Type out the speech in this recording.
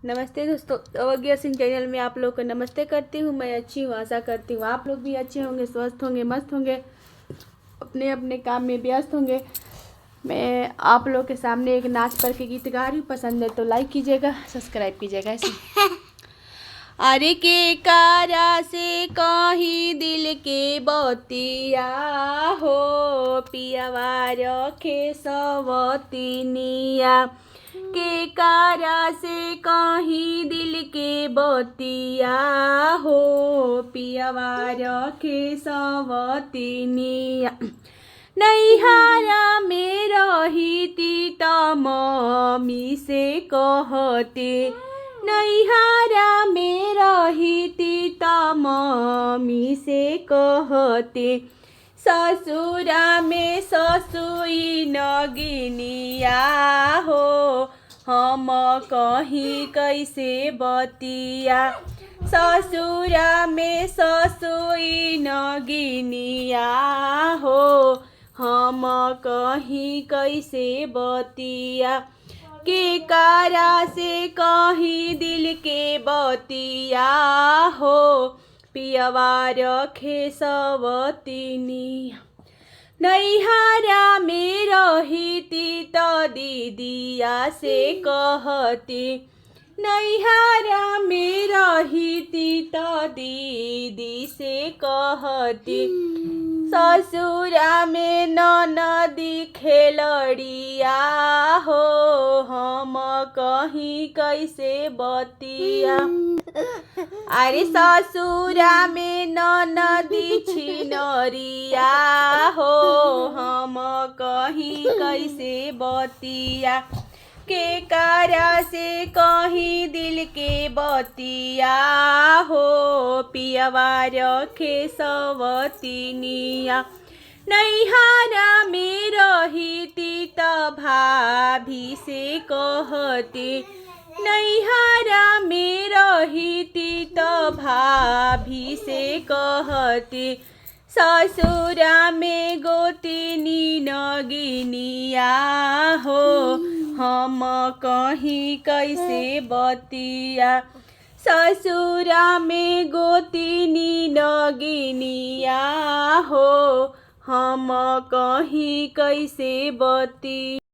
नमस्ते दोस्तों, अवज्ञा सिंह चैनल में आप लोग को नमस्ते करती हूँ। मैं अच्छी हूँ, आशा करती हूँ आप लोग भी अच्छे होंगे, स्वस्थ होंगे, मस्त होंगे, अपने अपने काम में व्यस्त होंगे। मैं आप लोग के सामने एक नाच पर के गीत गा रही हूँ। पसंद है तो लाइक कीजिएगा, सब्सक्राइब कीजिएगा। ऐसे अरे के कारा से कहीं दिल के बतिया हो, पियावा रखे सवतिनिया। के कारा से कहीं दिल के बतिया हो, पियावा रखे सवतिनिया। नैहारा में रहीती त मम्मी से कहते, नैहारा में रहीती त मम्मी से कहते। ससुरा में ससुई नगिनिया हो, हम कहीं कैसे बतिया। ससुरा में ससुई नगिनिया हो, हम कहीं कैसे बतिया। के कारा से कहीं दिल के बतिया हो, पियवा रखे सवतिनिया। नैहारा में रहीती त दीदिया से कहती, नैहारा में रहीती त दीदी से कहती। ससुरा में ननदी खेलड़िया हो, हम कहीं कैसे बतिया। अरे ससुरा में ननदी छिनरिया हो, हम कहीं कैसे बतिया। के कारा से कहीं दिल के बतिया हो, पियवा रखे सवतिनिया। नैहारा में रहीती त भाभी से कहते, नैहारा में रहीती त भाभी से कहते। ससुरा में गोतिनी नगिनिया हो, हम कहीं कैसे बतिया। ससुरा में गोतिनी नगिनिया हो, हम कहीं कैसे बतिया।